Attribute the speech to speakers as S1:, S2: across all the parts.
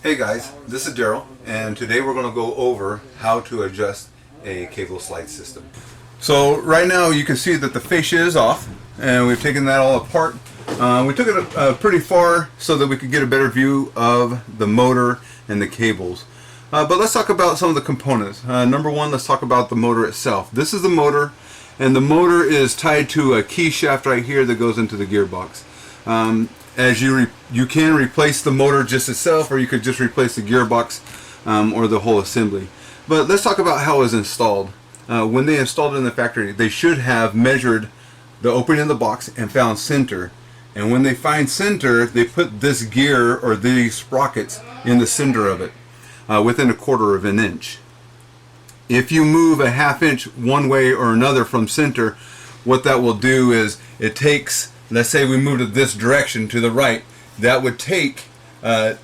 S1: Hey guys, this is Derryl, and today we're going to go over how to adjust a cable slide system. So right now you can see that the fascia is off, and we've taken that all apart. We took it pretty far so that we could get a better view of the motor and the cables. But let's talk about some of the components. Number one, let's talk about the motor itself. This is the motor, and the motor is tied to a key shaft right here that goes into the gearbox. As you can replace the motor just itself, or you could just replace the gearbox or the whole assembly. But let's talk about how it was installed. When they installed it in the factory, they should have measured the opening of the box and found center. And when they find center, they put this gear or these sprockets in the center of it within a quarter of an inch. If you move a half inch one way or another from center, what that will do is it takes, let's say we moved it this direction to the right, that would take an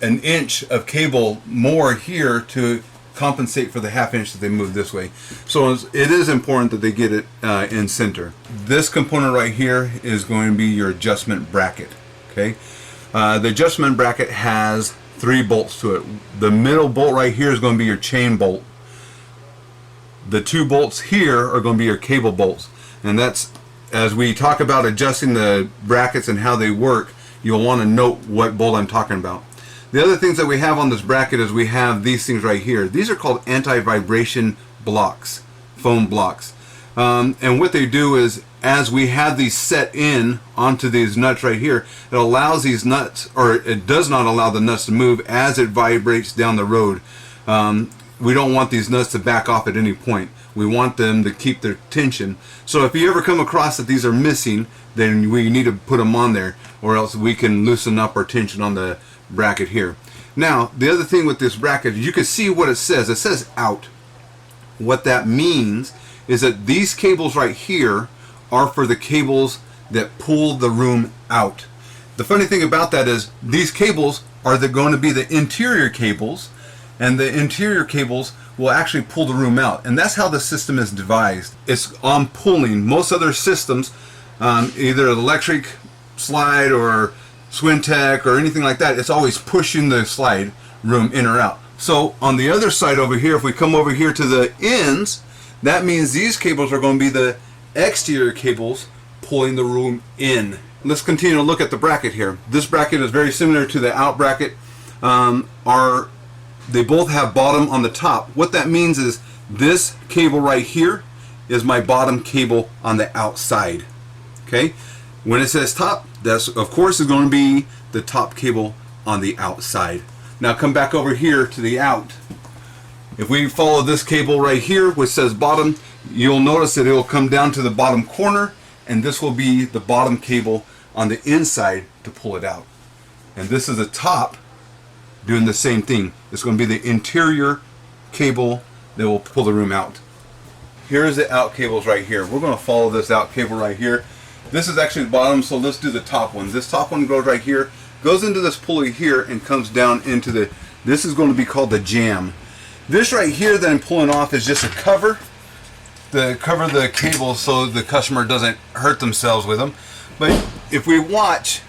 S1: inch of cable more here to compensate for the half inch that they moved this way. So it is important that they get it in center. This component right here is going to be your adjustment bracket. Okay, the adjustment bracket has 3 bolts to it. The middle bolt right here is going to be your chain bolt. The 2 bolts here are going to be your cable bolts, and that's, as we talk about adjusting the brackets and how they work, you'll want to note what bolt I'm talking about. The other things that we have on this bracket is we have these things right here. These are called anti-vibration blocks, foam blocks. And what they do is, as we have these set in onto these nuts right here, it allows these nuts, or it does not allow the nuts to move as it vibrates down the road. We don't want these nuts to back off at any point. We want them to keep their tension. So if you ever come across that these are missing, then we need to put them on there, or else we can loosen up our tension on the bracket here. Now, the other thing with this bracket, you can see what it says. It says out. What that means is that these cables right here are for the cables that pull the room out. The funny thing about that is these cables are going to be the interior cables, and the interior cables will actually pull the room out, and that's how the system is devised. It's on pulling. Most other systems, either electric slide or Swintech or anything like that, it's always pushing the slide room in or out. So on the other side over here, if we come over here to the ends, that means these cables are going to be the exterior cables pulling the room in. Let's continue to look at the bracket here. This bracket is very similar to the out bracket. They both have bottom on the top. What that means is this cable right here is my bottom cable on the outside. Okay? When it says top, that's of course is going to be the top cable on the outside. Now come back over here to the out. If we follow this cable right here, which says bottom, you'll notice that it will come down to the bottom corner, and this will be the bottom cable on the inside to pull it out. And this is the top doing the same thing. It's going to be the interior cable that will pull the room out. Here's the out cables right here. We're going to follow this out cable right here. This is actually the bottom, so let's do the top one. This top one goes right here, goes into this pulley here, and comes down into this is going to be called the jam. This right here that I'm pulling off is just a cover to cover the cables so the customer doesn't hurt themselves with them. But if we watch,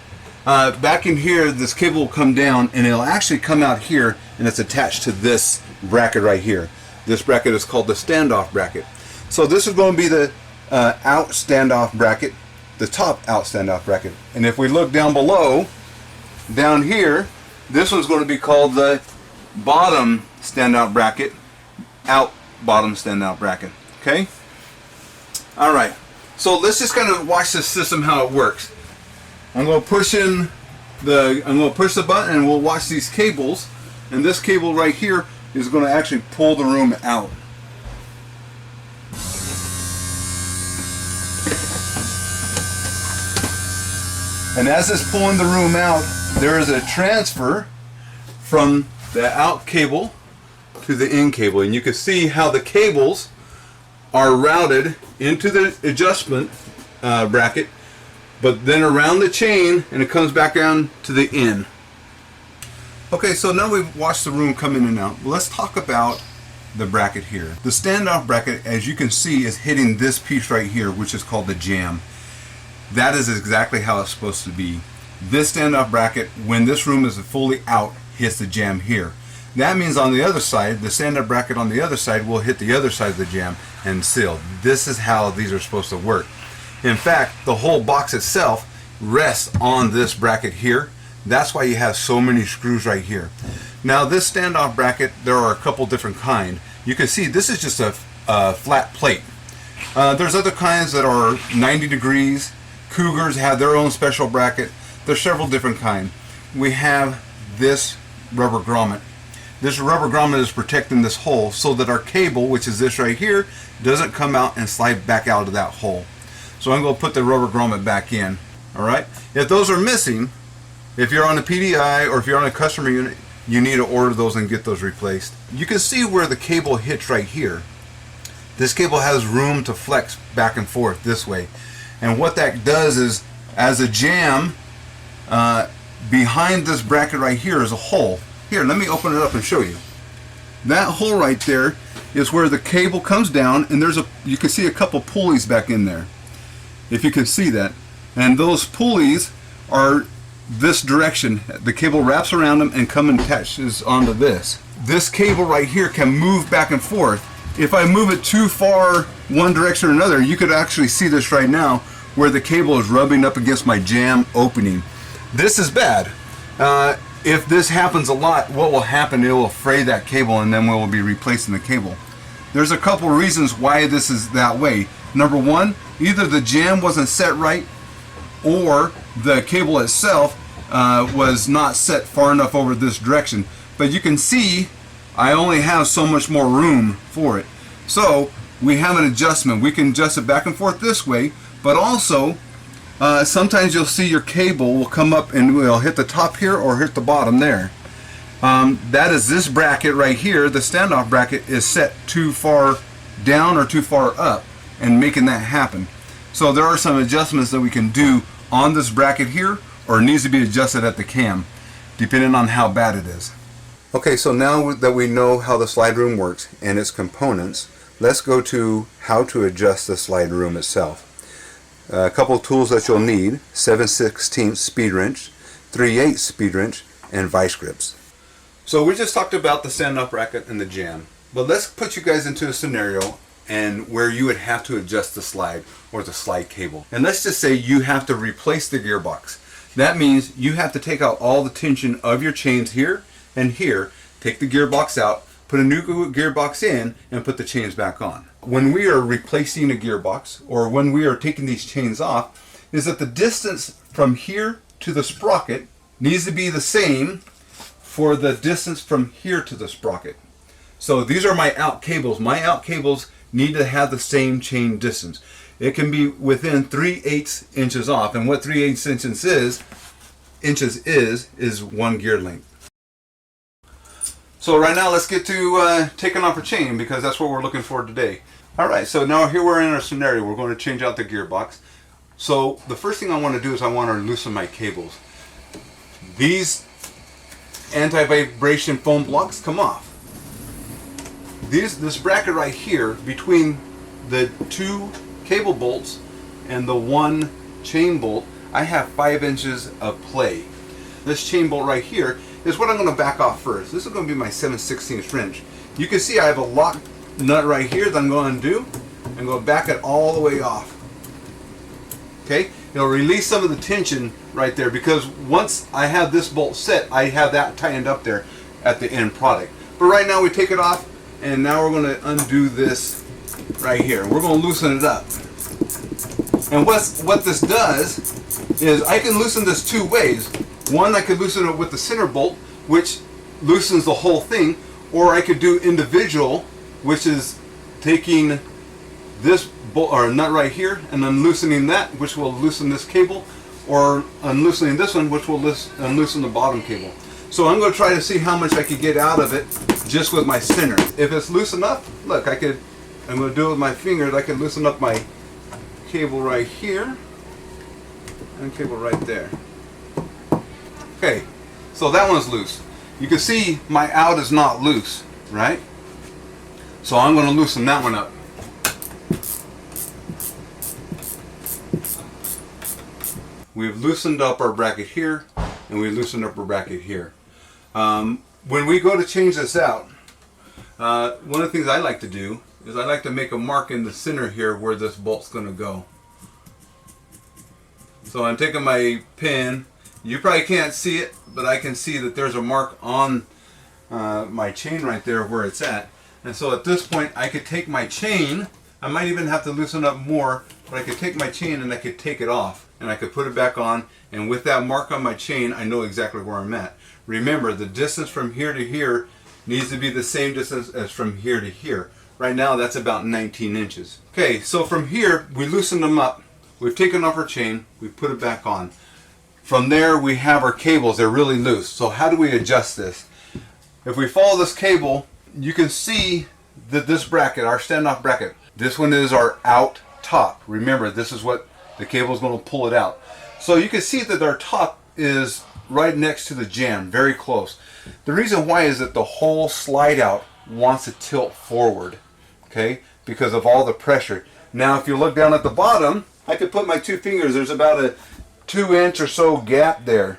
S1: back in here, this cable will come down and it'll actually come out here, and it's attached to this bracket right here. This bracket is called the standoff bracket. So this is going to be the out standoff bracket, the top out standoff bracket. And if we look down below, down here, this one's going to be called the bottom standout bracket, out bottom standout bracket. Okay? Alright, so let's just kind of watch this system, how it works. I'm going to push the button, and we'll watch these cables, and this cable right here is going to actually pull the room out. And as it's pulling the room out, there is a transfer from the out cable to the in cable, and you can see how the cables are routed into the adjustment bracket, but then around the chain, and it comes back down to the in. Okay, so now we've watched the room come in and out. Let's talk about the bracket here. The standoff bracket, as you can see, is hitting this piece right here, which is called the jam. That is exactly how it's supposed to be. This standoff bracket, when this room is fully out, hits the jam here. That means on the other side, the stand-up bracket on the other side will hit the other side of the jam and seal. This is how these are supposed to work. In fact, the whole box itself rests on this bracket here. That's why you have so many screws right here. Now this standoff bracket, there are a couple different kinds. You can see this is just a flat plate. There's other kinds that are 90 degrees. Cougars have their own special bracket. There's several different kinds. We have this rubber grommet. This rubber grommet is protecting this hole so that our cable, which is this right here, doesn't come out and slide back out of that hole. So I'm going to put the rubber grommet back in. Alright? If those are missing, if you're on a PDI or if you're on a customer unit, you need to order those and get those replaced. You can see where the cable hits right here. This cable has room to flex back and forth this way. And what that does is, as a jam, behind this bracket right here is a hole. Here, let me open it up and show you. That hole right there is where the cable comes down, and you can see a couple pulleys back in there, if you can see that. And those pulleys are this direction. The cable wraps around them and comes and attaches onto this. This cable right here can move back and forth. If I move it too far one direction or another, you could actually see this right now where the cable is rubbing up against my jam opening. This is bad. If this happens a lot, what will happen, it will fray that cable and then we will be replacing the cable. There's a couple reasons why this is that way. Number one, either the jam wasn't set right or the cable itself was not set far enough over this direction. But you can see I only have so much more room for it. So we have an adjustment. We can adjust it back and forth this way, but also sometimes you'll see your cable will come up and will hit the top here or hit the bottom there. That is this bracket right here. The standoff bracket is set too far down or too far up and making that happen. So there are some adjustments that we can do on this bracket here, or it needs to be adjusted at the cam depending on how bad it is. Okay, so now that we know how the slide room works and its components, let's go to how to adjust the slide room itself. A couple of tools that you'll need: 7/16 speed wrench, 3/8 speed wrench, and vice grips. So we just talked about the standoff bracket and the jam, but let's put you guys into a scenario and where you would have to adjust the slide or the slide cable. And let's just say you have to replace the gearbox. That means you have to take out all the tension of your chains here and here, take the gearbox out, put a new gearbox in, and put the chains back on. When we are replacing a gearbox, or when we are taking these chains off, is that the distance from here to the sprocket needs to be the same for the distance from here to the sprocket. So these are my out cables. My out cables need to have the same chain distance. It can be within 3/8 inches off, and what 3/8 inches is 1 gear length. So right now let's get to taking off our chain, because that's what we're looking for today. Alright, so now here we're in our scenario. We're going to change out the gearbox. So the first thing I want to do is I want to loosen my cables. These anti-vibration foam blocks come off. This bracket right here between the 2 cable bolts and the 1 chain bolt, I have 5 inches of play. This chain bolt right here is what I'm going to back off first. This is going to be my 7/16 wrench. You can see I have a lock nut right here that I'm going to do. I'm going to back it all the way off. Okay, it'll release some of the tension right there, because once I have this bolt set, I have that tightened up there at the end product. But right now we take it off, and now we're going to undo this right here. We're going to loosen it up. And what this does is I can loosen this 2 ways. One, I could loosen it with the center bolt, which loosens the whole thing, or I could do individual, which is taking this bolt or nut right here and unloosening that, which will loosen this cable, or unloosening this one, which will unloosen the bottom cable. So I'm going to try to see how much I could get out of it just with my center. If it's loose enough, look, I'm going to do it with my fingers. I can loosen up my cable right here and cable right there. Okay, so that one's loose. You can see my out is not loose, right? So I'm going to loosen that one up. We've loosened up our bracket here, and we've loosened up our bracket here. When we go to change this out, one of the things I like to do is I like to make a mark in the center here where this bolt's going to go. So I'm taking my pin. You probably can't see it, but I can see that there's a mark on my chain right there where it's at. And so at this point I could take my chain, I might even have to loosen up more, but I could take my chain and I could take it off and I could put it back on, and with that mark on my chain I know exactly where I'm at. Remember, the distance from here to here needs to be the same distance as from here to here. Right now that's about 19 inches. Okay, so from here we loosened them up, we've taken off our chain, we put it back on. From there we have our cables, they're really loose. So how do we adjust this? If we follow this cable, you can see that this bracket, our standoff bracket, this one is our out top. Remember, this is what the cable is going to pull it out. So you can see that our top is right next to the jam, very close. The reason why is that the whole slide out wants to tilt forward, okay, because of all the pressure. Now if you look down at the bottom, I could put my 2 fingers, there's about a 2-inch or so gap there.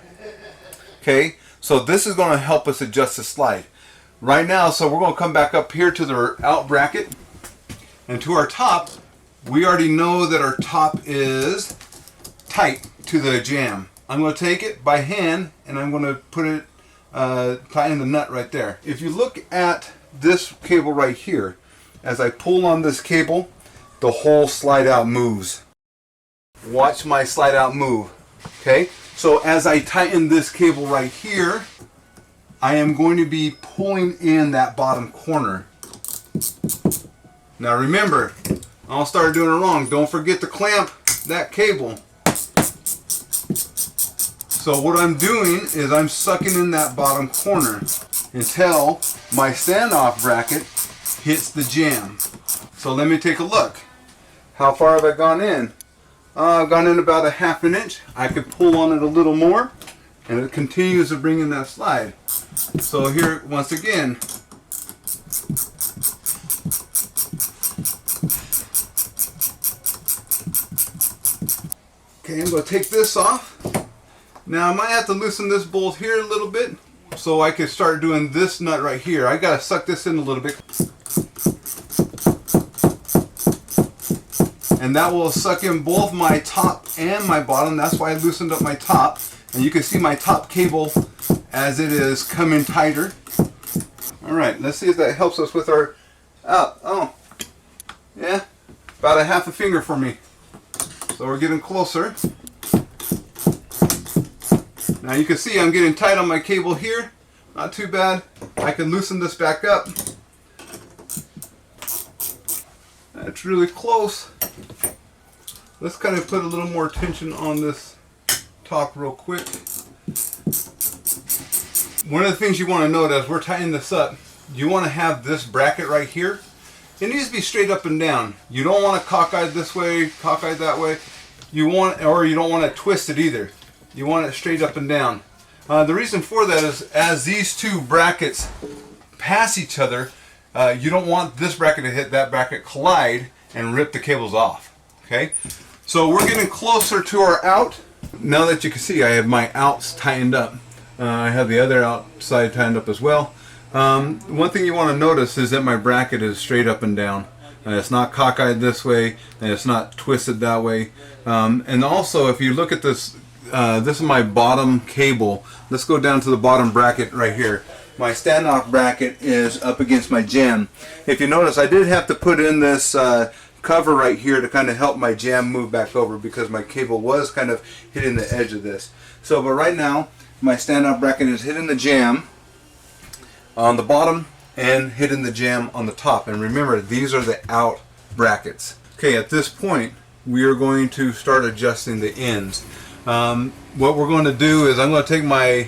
S1: Okay, so this is going to help us adjust the slide. Right now, so we're going to come back up here to the out bracket, and to our top, we already know that our top is tight to the jam. I'm going to take it by hand and I'm going to put it, tighten the nut right there. If you look at this cable right here, as I pull on this cable, the whole slide out moves. Watch my slide out move. Okay, so as I tighten this cable right here, I am going to be pulling in that bottom corner. Now remember, I'll start doing it wrong. Don't forget to clamp that cable. So what I'm doing is I'm sucking in that bottom corner until my standoff bracket hits the jam. So let me take a look. How far have I gone in? I've gone in about a 1/2 inch. I could pull on it a little more and it continues to bring in that slide. So here, once again, okay, I'm going to take this off. Now I might have to loosen this bolt here a little bit so I can start doing this nut right here. I got to suck this in a little bit. And that will suck in both my top and my bottom. That's why I loosened up my top. And you can see my top cable as it is coming tighter. Alright, let's see if that helps us with our oh, yeah, about a 1/2 finger for me. So we're getting closer. Now you can see I'm getting tight on my cable here. Not too bad. I can loosen this back up. That's really close. Let's kind of put a little more tension on this top real quick. One of the things you want to note as we're tightening this up, you want to have this bracket right here. It needs to be straight up and down. You don't want to cockeyed this way, cockeyed that way. You don't want to twist it either. You want it straight up and down. The reason for that is as these two brackets pass each other, you don't want this bracket to hit that bracket, collide, and rip the cables off. Okay, so we're getting closer to our out. Now that you can see, I have my outs tightened up. I have the other outside tightened up as well. One thing you want to notice is that my bracket is straight up and down. It's not cockeyed this way, and it's not twisted that way. And also, if you look at this, this is my bottom cable. Let's go down to the bottom bracket right here. My standoff bracket is up against my jam. If you notice, I did have to put in this cover right here to kind of help my jam move back over because my cable was kind of hitting the edge of this. So, but right now, my standoff bracket is hitting the jam on the bottom and hitting the jam on the top. And remember, these are the out brackets. Okay, at this point, we are going to start adjusting the ends. What we're going to do is I'm going to take my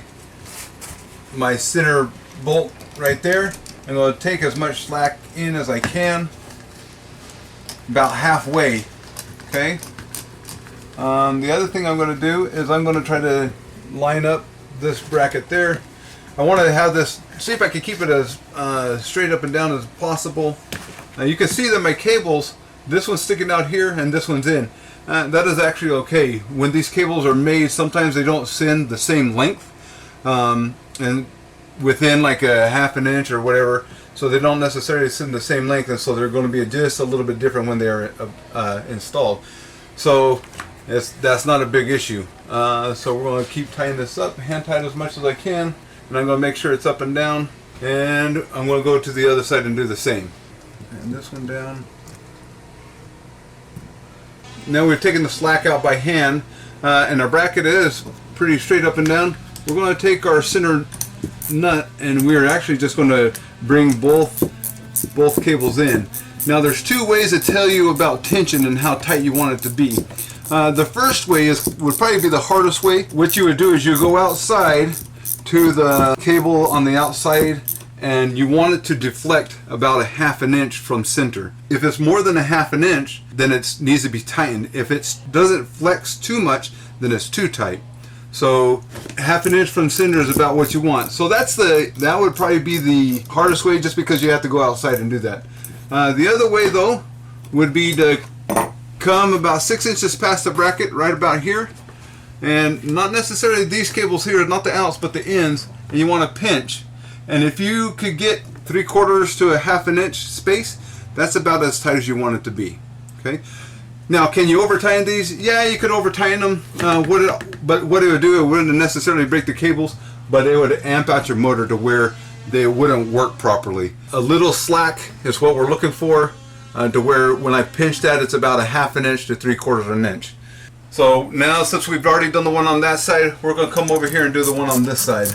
S1: center bolt right there. I'm going to take as much slack in as I can, about halfway. Okay. The other thing I'm going to do is I'm going to try to line up this bracket there. I want to have this, see if I can keep it as straight up and down as possible. Now you can see that my cables, this one's sticking out here and this one's in. That is actually okay. When these cables are made, sometimes they don't send the same length. And within like a half an inch or whatever, so they don't necessarily sit in the same length, and so they're going to be just a little bit different when they're installed. So that's not a big issue. So we're going to keep tying this up, hand tight as much as I can, and I'm going to make sure it's up and down, and I'm going to go to the other side and do the same. And this one down. Now we've taken the slack out by hand, and our bracket is pretty straight up and down. We're going to take our center nut, and we're actually just going to bring both cables in. Now there's two ways to tell you about tension and how tight you want it to be. The first way would probably be the hardest way. What you would do is you go outside to the cable on the outside, and you want it to deflect about a half an inch from center. If it's more than a half an inch, then it needs to be tightened. If it doesn't flex too much, then it's too tight. So half an inch from center is about what you want. So that would probably be the hardest way, just because you have to go outside and do that. The other way though would be to come about 6 inches past the bracket, right about here, and not necessarily these cables here, not the outs, but the ends, and you want to pinch. And if you could get 3/4 to a half an inch space, that's about as tight as you want it to be. Okay. Now, can you over tighten these? Yeah, you could over tighten them. But what it would do, it wouldn't necessarily break the cables, but it would amp out your motor to where they wouldn't work properly. A little slack is what we're looking for, to where when I pinch that, it's about a half an inch to 3/4 inch. So now, since we've already done the one on that side, we're going to come over here and do the one on this side.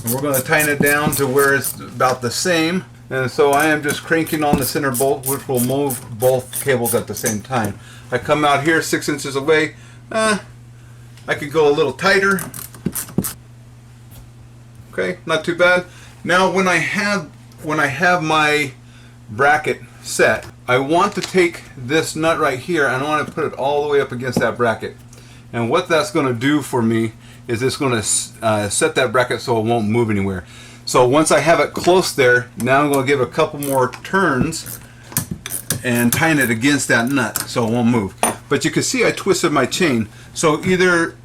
S1: And we're going to tighten it down to where it's about the same. And so I am just cranking on the center bolt, which will move both cables at the same time. I come out here 6 inches away. I could go a little tighter. Okay, not too bad. Now when I have my bracket set, I want to take this nut right here and I want to put it all the way up against that bracket. And what that's going to do for me is it's going to set that bracket so it won't move anywhere. So once I have it close there, now I'm going to give a couple more turns and tighten it against that nut so it won't move. But you can see I twisted my chain. So either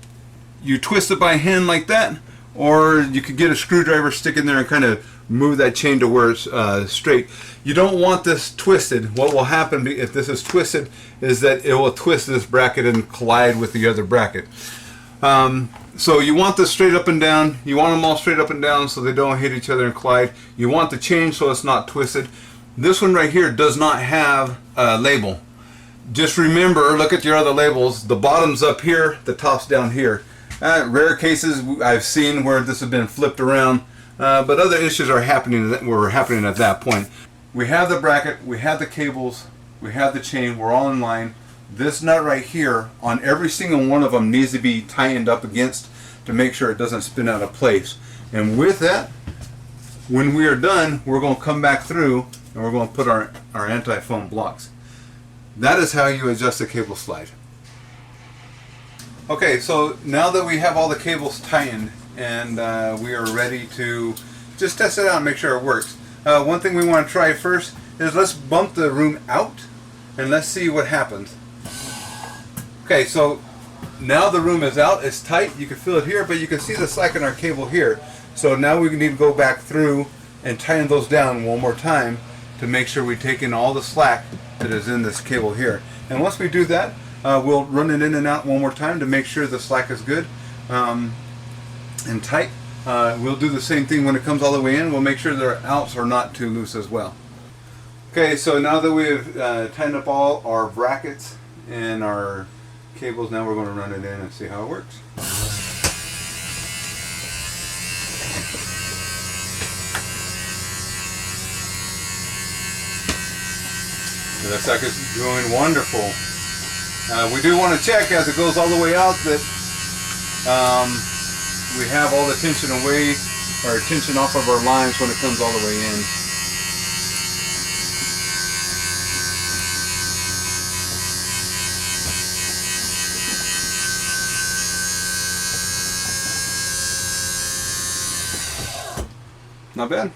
S1: you twist it by hand like that, or you could get a screwdriver, stick in there and kind of move that chain to where it's straight. You don't want this twisted. What will happen if this is twisted is that it will twist this bracket and collide with the other bracket. So you want this straight up and down. You want them all straight up and down so they don't hit each other and collide. You want the chain so it's not twisted. This one right here does not have a label. Just remember, look at your other labels. The bottom's up here, the top's down here. Rare cases I've seen where this has been flipped around, but other issues are happening at that point. We have the bracket, we have the cables, we have the chain, we're all in line. This nut right here, on every single one of them, needs to be tightened up against to make sure it doesn't spin out of place. And with that, when we are done, we're going to come back through and we're going to put our anti-foam blocks. That is how you adjust the cable slide. Okay, so now that we have all the cables tightened and we are ready to just test it out and make sure it works. One thing we want to try first is let's bump the room out and let's see what happens. Okay, so now the room is out, it's tight, you can feel it here, but you can see the slack in our cable here. So now we need to go back through and tighten those down one more time to make sure we take in all the slack that is in this cable here. And once we do that, we'll run it in and out one more time to make sure the slack is good and tight. We'll do the same thing when it comes all the way in. We'll make sure that our outs are not too loose as well. Okay, so now that we've tightened up all our brackets and our cables, now we're going to run it in and see how it works. It looks like it's doing wonderful. We do want to check as it goes all the way out that we have all the tension away, or tension off of our lines when it comes all the way in. Not bad.